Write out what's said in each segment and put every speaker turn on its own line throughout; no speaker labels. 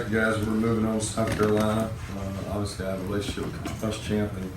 right, guys, we're moving on to South Carolina. Obviously, I have a relationship with Coach Champ, and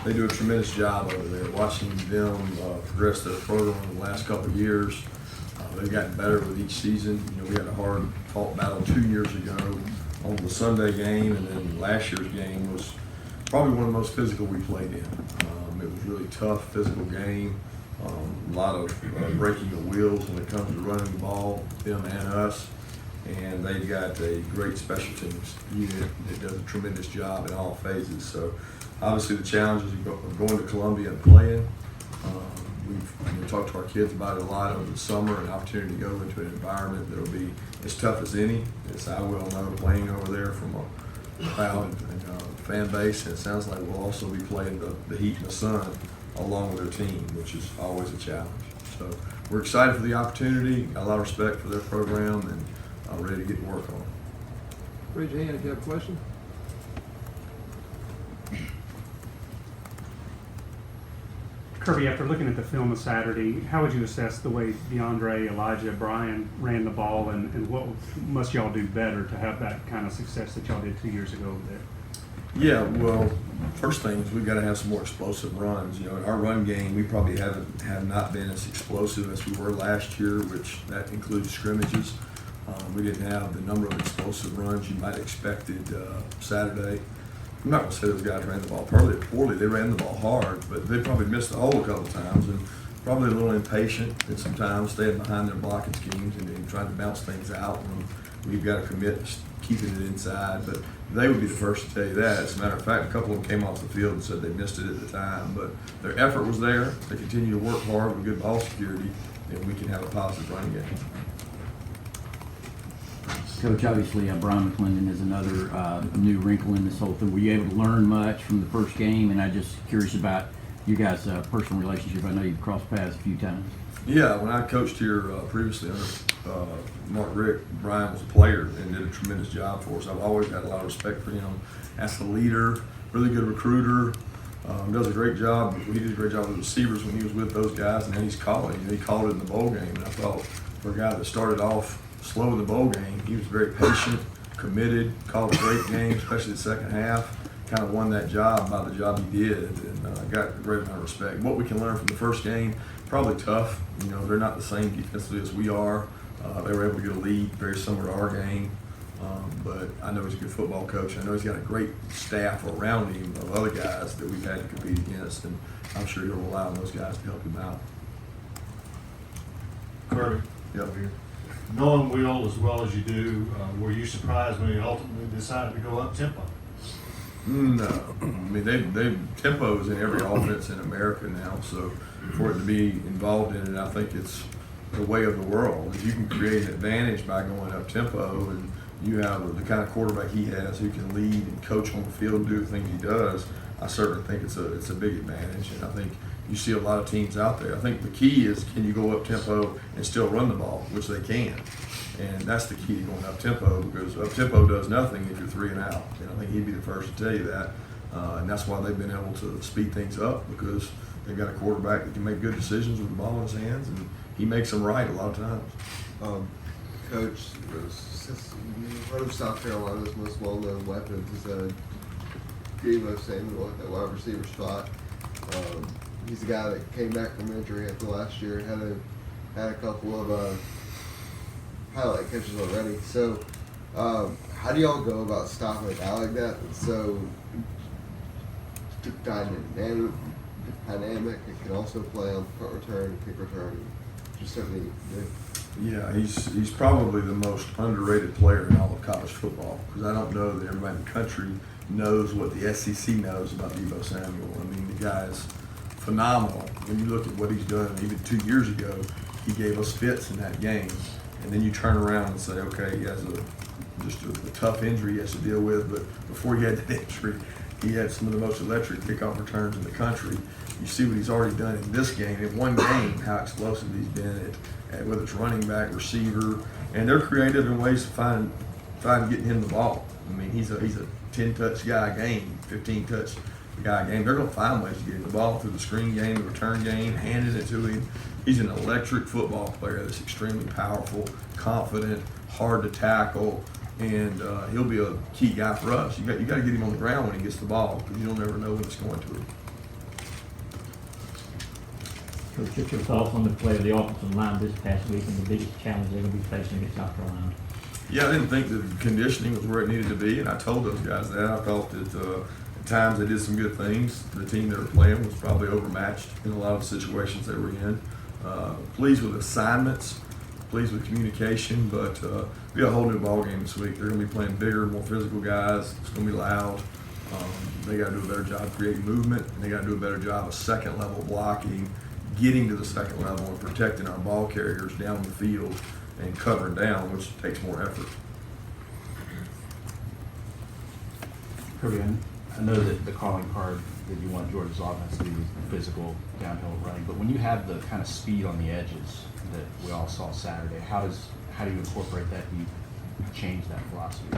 they do a tremendous job over there. Watching them progress their program in the last couple of years, they've gotten better with each season. You know, we had a hard-fought battle 2 years ago on the Sunday game, and then last year's game was probably one of the most physical we played in. It was really tough, physical game. A lot of breaking of wheels when it comes to running the ball, them and us. And they've got a great special teams unit that does a tremendous job in all phases. So obviously the challenges of going to Columbia and playing. We've talked to our kids about it a lot over the summer, an opportunity to go into an environment that will be as tough as any. As I well know, playing over there from a crowd and fan base, and it sounds like we'll also be playing the heat and the sun along with their team, which is always a challenge. So we're excited for the opportunity, got a lot of respect for their program, and ready to get to work on it.
Raise your hand if you have a question.
Kirby, after looking at the film of Saturday, how would you assess the way DeAndre, Elijah, Brian ran the ball, and what must y'all do better to have that kind of success that y'all did 2 years ago over there?
Yeah, well, first thing is we've got to have some more explosive runs. You know, in our run game, we probably have not been as explosive as we were last year, which that includes scrimmages. We didn't have the number of explosive runs you might have expected Saturday. I'm not going to say those guys ran the ball poorly. They ran the ball hard, but they probably missed the hole a couple of times and probably a little impatient at some times, staying behind their blocking schemes and trying to bounce things out when we've got to commit to keeping it inside. But they would be the first to tell you that. As a matter of fact, a couple of them came off the field and said they missed it at the time. But their effort was there. They continue to work hard with good ball security, and we can have a positive running game.
Coach, obviously Brian McClendon is another new wrinkle in this whole thing. Were you able to learn much from the first game? And I'm just curious about you guys' personal relationship. I know you've crossed paths a few times.
Yeah, when I coached here previously under Mark Rick, Brian was a player and did a tremendous job for us. I've always had a lot of respect for him as a leader, really good recruiter. Does a great job. He did a great job with receivers when he was with those guys, and then he's calling. He called it in the bowl game, and I thought for a guy that started off slow in the bowl game, he was very patient, committed, called a great game, especially the second half. Kind of won that job by the job he did, and got a great amount of respect. What we can learn from the first game, probably tough. You know, they're not the same defensively as we are. They were able to get a lead very similar to our game. But I know he's a good football coach. I know he's got a great staff around him of other guys that we've had to compete against, and I'm sure he'll rely on those guys to help him out.
Kirby,
Yep.
knowing Will as well as you do, were you surprised when he ultimately decided to go up tempo?
No, I mean they've tempos in every offense in America now. So for it to be involved in it, I think it's the way of the world. If you can create an advantage by going up tempo, and you have the kind of quarterback he has who can lead and coach on the field and do the things he does, I certainly think it's a big advantage. And I think you see a lot of teams out there. I think the key is, can you go up tempo and still run the ball, which they can. And that's the key to going up tempo, because up tempo does nothing if you're 3 and out. And I think he'd be the first to tell you that. And that's why they've been able to speed things up, because they've got a quarterback that can make good decisions with the ball in his hands, and he makes them right a lot of times.
Coach, one of South Carolina's most well-known weapons is Devo Samuel at that wide receiver spot. He's a guy that came back from injury after last year, had a couple of highlight catches already. So, how do y'all go about stopping a guy like that? So dynamic. It can also play on punt return, kick return, just something new.
Yeah, he's probably the most underrated player in all of college football, because I don't know that everybody in the country knows what the SEC knows about Devo Samuel. I mean, the guy is phenomenal. When you look at what he's done, even 2 years ago, he gave us fits in that game. And then you turn around and say, okay, he has just a tough injury he has to deal with, but before he had that injury, he had some of the most electric kickoff returns in the country. You see what he's already done in this game, in one game, how explosive he's been at whether it's running back, receiver, and they're creative in ways to find getting him the ball. I mean, he's a 10-touch guy a game, 15-touch guy a game. They're going to find ways to get him the ball through the screen game, the return game, handing it to him. He's an electric football player that's extremely powerful, confident, hard to tackle, and he'll be a key guy for us. You got to get him on the ground when he gets the ball, because you don't ever know when it's going to him.
Coach, what's your thoughts on the play of the offensive line this past week and the biggest challenge they're going to be facing against South Carolina?
Yeah, I didn't think the conditioning was where it needed to be, and I told those guys that. I thought that at times they did some good things. The team they were playing was probably overmatched in a lot of the situations they were in. Pleased with assignments, pleased with communication, but we got a whole new ball game this week. They're going to be playing bigger, more physical guys. It's going to be loud. They got to do a better job creating movement, and they got to do a better job of second level blocking, getting to the second level and protecting our ball carriers down the field and covering down, which takes more effort.
Kirby, I know that the calling card that you want Georgia's offense to be physical, downhill running, but when you have the kind of speed on the edges that we all saw Saturday, how do you incorporate that? Do you change that philosophy?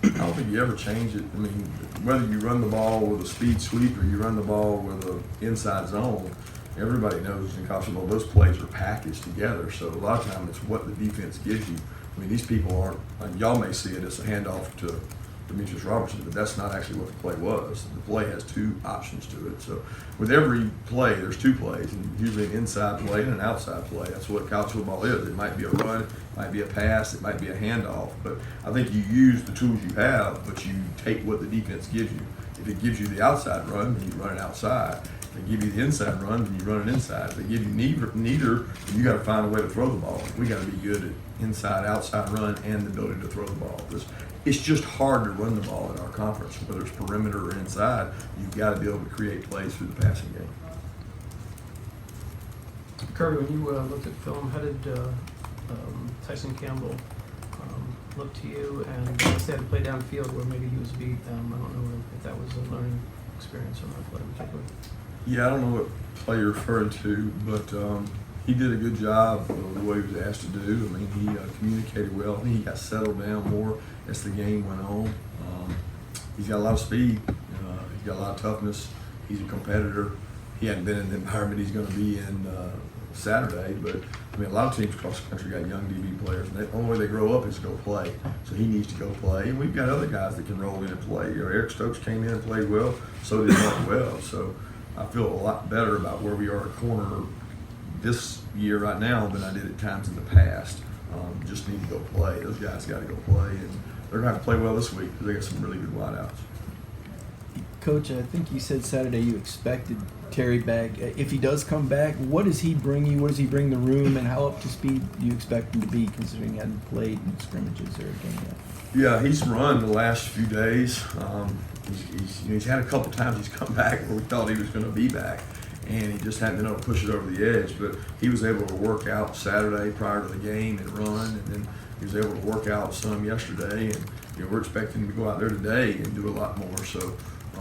I don't think you ever change it. I mean, whether you run the ball with a speed sweep or you run the ball with an inside zone, everybody knows in college football those plays are packaged together. So a lot of times it's what the defense gives you. I mean, these people aren't, and y'all may see it as a handoff to Demetrius Robertson, but that's not actually what the play was. The play has two options to it. So with every play, there's two plays, and usually an inside play and an outside play. That's what college football is. It might be a run, it might be a pass, it might be a handoff, but I think you use the tools you have, but you take what the defense gives you. If it gives you the outside run, then you run it outside. If they give you the inside run, then you run it inside. If they give you neither, then you got to find a way to throw the ball. We got to be good at inside, outside run, and the ability to throw the ball. It's just hard to run the ball in our conference, whether it's perimeter or inside. You've got to be able to create plays through the passing game.
Kirby, when you looked at film, how did Tyson Campbell look to you? And they had to play downfield where maybe he was beat. I don't know if that was a learning experience on that play in particular.
Yeah, I don't know what play you're referring to, but he did a good job of what he was asked to do. I mean, he communicated well. I think he got settled down more as the game went on. He's got a lot of speed. He's got a lot of toughness. He's a competitor. He hadn't been in the environment he's going to be in Saturday, but I mean, a lot of teams across the country got young DB players, and the only way they grow up is to go play. So he needs to go play, and we've got other guys that can roll in and play. Eric Stokes came in and played well, so did Mark Wells. So I feel a lot better about where we are at corner this year right now than I did at times in the past. Just need to go play. Those guys got to go play, and they're going to have to play well this week because they got some really good wideouts.
Coach, I think you said Saturday you expected Terry back. If he does come back, what does he bring you? What does he bring the room, and how up to speed do you expect him to be, considering he hadn't played in scrimmages or anything yet?
Yeah, he's run the last few days. He's had a couple times he's come back where we thought he was going to be back, and he just hadn't been able to push it over the edge. But he was able to work out Saturday prior to the game and run, and then he was able to work out some yesterday. And we're expecting him to go out there today and do a lot more. So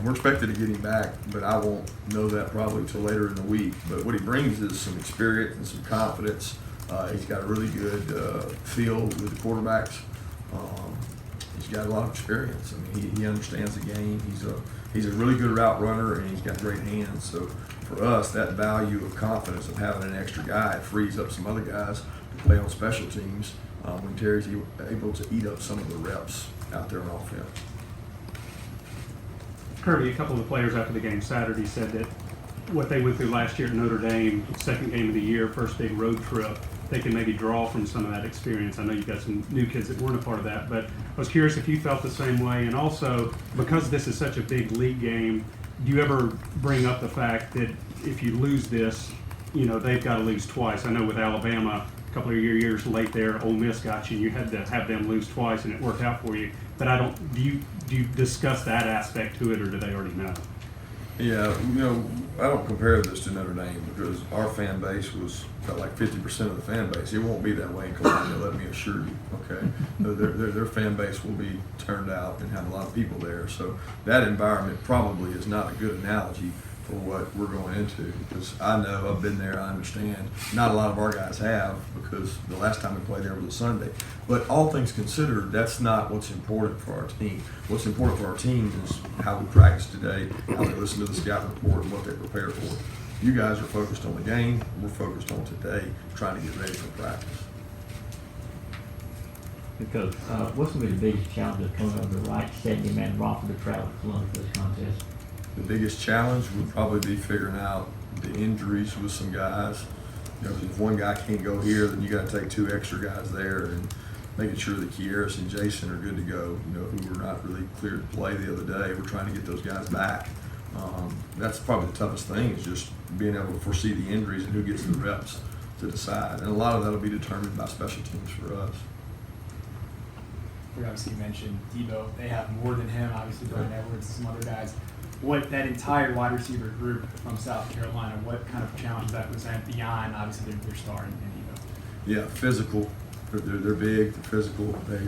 we're expected to get him back, but I won't know that probably until later in the week. But what he brings is some experience and some confidence. He's got a really good feel with the quarterbacks. He's got a lot of experience. I mean, he understands the game. He's a really good route runner, and he's got great hands. So for us, that value of confidence of having an extra guy frees up some other guys to play on special teams when Terry's able to eat up some of the reps out there on offense.
Kirby, a couple of the players after the game Saturday said that what they went through last year at Notre Dame, second game of the year, first big road trip, they can maybe draw from some of that experience. I know you've got some new kids that weren't a part of that, but I was curious if you felt the same way. And also, because this is such a big league game, do you ever bring up the fact that if you lose this, they've got to lose twice? I know with Alabama, a couple of years late there, Ole Miss got you, and you had to have them lose twice, and it worked out for you. But do you discuss that aspect to it, or do they already know?
Yeah, I don't compare this to Notre Dame because our fan base felt like 50% of the fan base. It won't be that way in Columbia, let me assure you, okay? Their fan base will be turned out and have a lot of people there. So that environment probably is not a good analogy for what we're going into, because I know, I've been there, I understand. Not a lot of our guys have, because the last time we played there was a Sunday. But all things considered, that's not what's important for our team. What's important for our team is how we practice today, how they listen to the scout report, and what they prepare for. You guys are focused on the game, we're focused on today, trying to get ready for practice.
Because what's going to be the biggest challenge of coming over the right 70-man roster to travel to Columbus for this contest?
The biggest challenge would probably be figuring out the injuries with some guys. You know, if one guy can't go here, then you got to take 2 extra guys there, and making sure that Kieris and Jason are good to go. You know, who were not really cleared to play the other day. We're trying to get those guys back. That's probably the toughest thing, is just being able to foresee the injuries and who gets the reps to decide. And a lot of that will be determined by special teams for us.
We obviously mentioned Debo. They have more than him, obviously, Brian Edwards and some other guys. What that entire wide receiver group from South Carolina, what kind of challenge does that present beyond, obviously, their star in Debo?
Yeah, physical. They're big, they're physical. They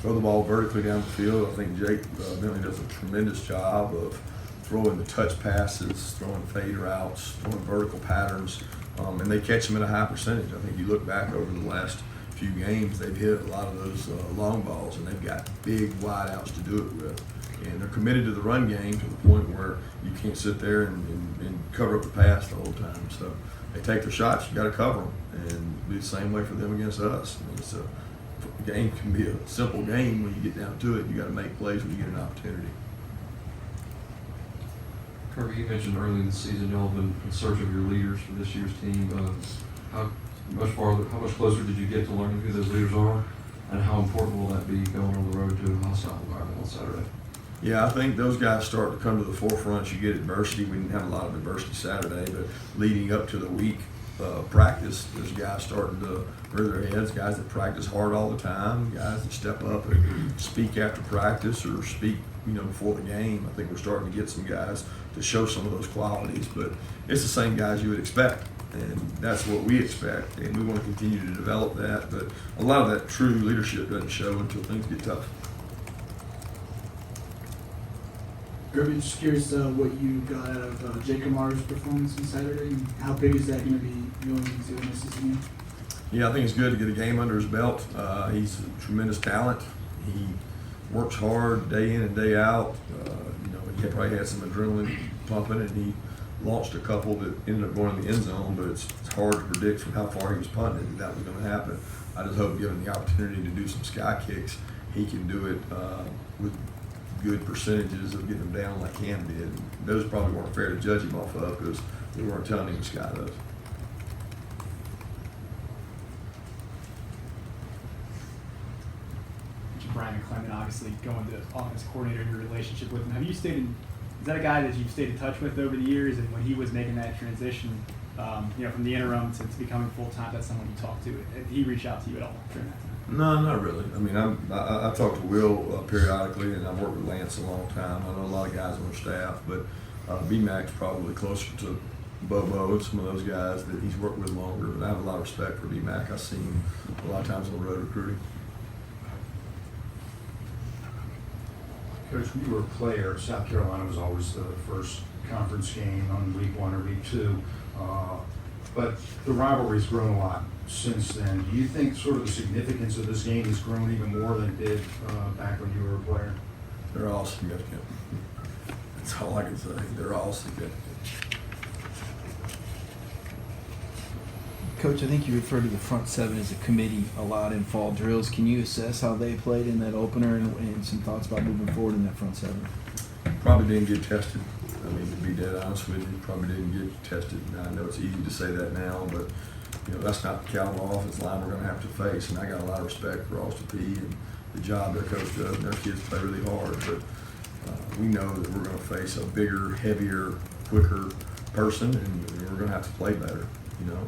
throw the ball vertically down the field. I think Jake Bentley does a tremendous job of throwing the touch passes, throwing fade routes, throwing vertical patterns, and they catch them at a high percentage. I think you look back over the last few games, they've hit a lot of those long balls, and they've got big wide outs to do it with. And they're committed to the run game to the point where you can't sit there and cover up the pass the whole time. So they take their shots, you got to cover them, and be the same way for them against us. I mean, it's a game can be a simple game when you get down to it. You got to make plays when you get an opportunity.
Kirby, you mentioned early in the season y'all have been in search of your leaders for this year's team. How much closer did you get to learning who those leaders are, and how important will that be going on the road to a hostile environment on Saturday?
Yeah, I think those guys start to come to the forefront. You get adversity. We didn't have a lot of adversity Saturday, but leading up to the week practice, there's guys starting to rear their heads, guys that practice hard all the time, guys that step up and speak after practice or speak, before the game. I think we're starting to get some guys to show some of those qualities, but it's the same guys you would expect, and that's what we expect, and we want to continue to develop that, but a lot of that true leadership doesn't show until things get tough.
Kirby, just curious what you got out of Jacob Mar's performance on Saturday, and how big is that going to be going into this season?
Yeah, I think it's good to get a game under his belt. He's a tremendous talent. He works hard day in and day out. He probably had some adrenaline pumping, and he launched a couple that ended up going in the end zone, but it's hard to predict from how far he was punting that was going to happen. I just hope, given the opportunity to do some sky kicks, he can do it with good percentages of getting them down like Cam did. And those probably weren't fair to judge him off of because we weren't telling him to sky those.
Brian McClendon, obviously going to offense coordinator in your relationship with him. Have you stayed in? Is that a guy that you've stayed in touch with over the years? And when he was making that transition, from the interim to becoming full time, that's someone you talked to. Did he reach out to you at all during that time?
No, not really. I mean, I talk to Will periodically, and I've worked with Lance a long time. I know a lot of guys on our staff, but B-Mac's probably closer to Bobo and some of those guys that he's worked with longer. But I have a lot of respect for B-Mac. I've seen him a lot of times on the road recruiting.
Coach, when you were a player, South Carolina was always the first conference game on week 1 or week 2. But the rivalry's grown a lot since then. Do you think sort of the significance of this game has grown even more than it did back when you were a player?
They're all significant. That's all I can say. They're all significant.
Coach, I think you referred to the front seven as a committee a lot in fall drills. Can you assess how they played in that opener and some thoughts about moving forward in that front seven?
Probably didn't get tested. I mean, to be dead honest with you, probably didn't get tested. Now, I know it's easy to say that now, but that's not the caliber offensive line we're going to have to face. And I got a lot of respect for Austin Peay and the job their coach does. And their kids play really hard, but we know that we're going to face a bigger, heavier, quicker person, and we're going to have to play better.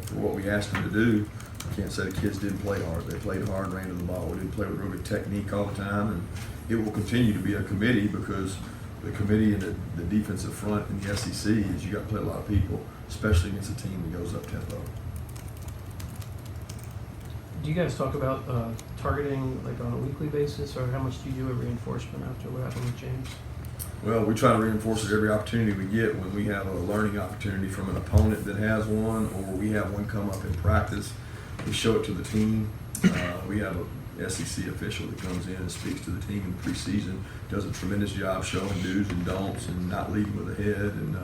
For what we asked them to do, I can't say the kids didn't play hard. They played hard, ran to the ball. We didn't play with real good technique all the time, and it will continue to be a committee because the committee and the defensive front in the SEC is you got to play a lot of people, especially against a team that goes up tempo.
Do you guys talk about targeting like on a weekly basis, or how much do you do a reinforcement after what happened with James?
Well, we try to reinforce it every opportunity we get. When we have a learning opportunity from an opponent that has one, or we have one come up in practice, we show it to the team. We have a SEC official that comes in and speaks to the team in the preseason, does a tremendous job showing do's and don'ts and not leading with a head. And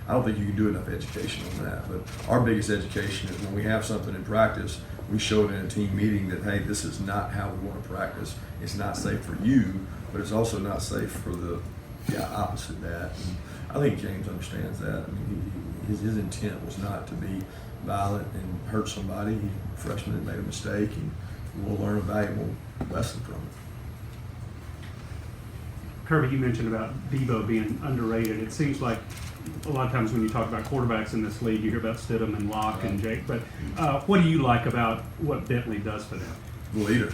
I don't think you can do enough education on that. But our biggest education is when we have something in practice, we showed in a team meeting that, hey, this is not how we want to practice. It's not safe for you, but it's also not safe for the guy opposite that. And I think James understands that. I mean, his intent was not to be violent and hurt somebody. He's a freshman that made a mistake, and we'll learn a valuable lesson from it.
Kirby, you mentioned about Debo being underrated. It seems like a lot of times when you talk about quarterbacks in this league, you hear about Stidham and Locke and Jake. But what do you like about what Bentley does for them?
The leader.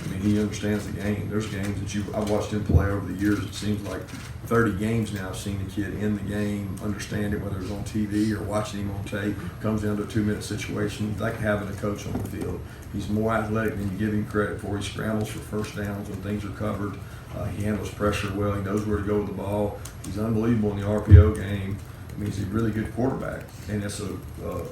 I mean, he understands the game. There's games that I've watched him play over the years. It seems like 30 games now I've seen the kid in the game, understand it, whether it's on TV or watching him on tape. Comes down to a 2-minute situation. He's like having a coach on the field. He's more athletic than you give him credit for. He scrambles for first downs when things are covered. He handles pressure well. He knows where to go with the ball. He's unbelievable in the RPO game. I mean, he's a really good quarterback. And as an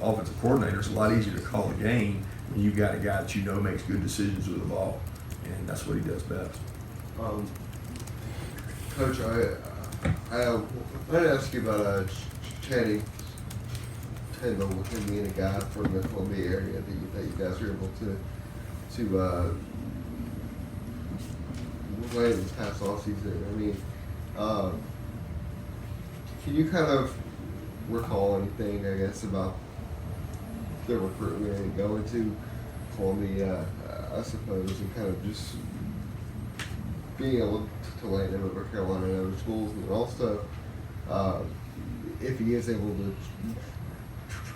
offensive coordinator, it's a lot easier to call a game when you've got a guy that you know makes good decisions with the ball. And that's what he does best.
Coach, I wanted to ask you about Channing Tindall, with him being a guy from the Columbia area that you guys were able to play this past offseason. I mean, can you kind of recall anything, I guess, about the recruitment and going to Columbia, I suppose, and kind of just being able to land in North Carolina and other schools, and also if he is able to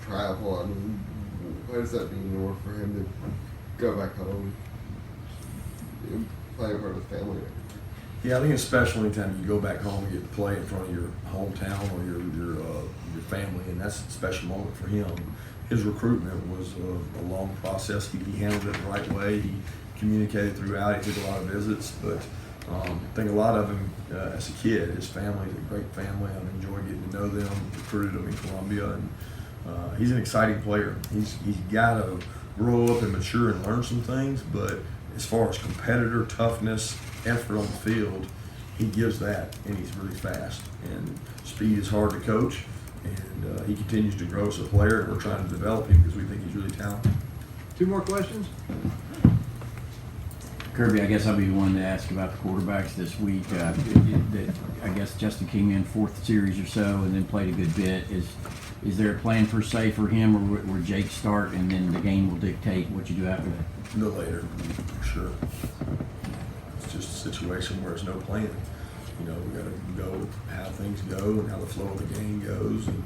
travel, I mean, what does that mean in order for him to go back home and play in front of his family?
Yeah, I think it's special anytime you go back home and get to play in front of your hometown or your family, and that's a special moment for him. His recruitment was a long process. He handled it the right way. He communicated throughout. He took a lot of visits, but I think a lot of him, as a kid, his family's a great family. I've enjoyed getting to know them, recruited him in Columbia, and he's an exciting player. He's got to grow up and mature and learn some things, but as far as competitor, toughness, effort on the field, he gives that, and he's really fast. And speed is hard to coach, and he continues to grow as a player, and we're trying to develop him because we think he's really talented.
2 more questions?
Kirby, I guess I'll be the one to ask about the quarterbacks this week. I guess Justin came in 4th series or so and then played a good bit. Is there a plan per se for him, or where Jake start and then the game will dictate what you do after that?
No later, for sure. It's just a situation where there's no plan. You know, we got to go how things go and how the flow of the game goes. And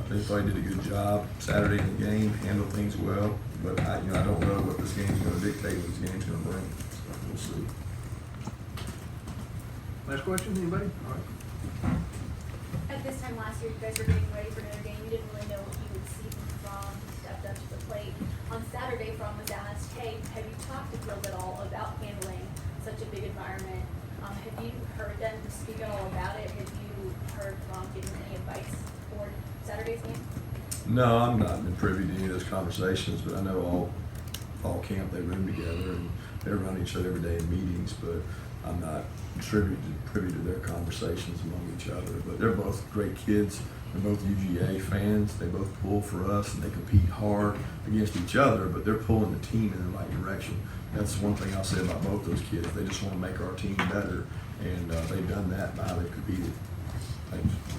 they probably did a good job Saturday in the game, handled things well. But I don't know what this game's going to dictate, what this game's going to bring. So we'll see.
Last question, anybody? All right.
At this time last year, you guys were getting ready for Notre Dame. You didn't really know what you would see from Fromm. He stepped up to the plate. On Saturday, Fromm was asked, hey, have you talked to Field at all about handling such a big environment? Have you heard them speak at all about it? Have you heard Fromm giving any advice for Saturday's game?
No, I'm not been privy to any of those conversations, but I know all camp they room together and they're around each other every day in meetings, but I'm not privy to their conversations among each other. But they're both great kids. They're both UGA fans. They both pull for us and they compete hard against each other, but they're pulling the team in the right direction. That's one thing I'll say about both those kids. They just want to make our team better, and they've done that by how they've competed. Thanks.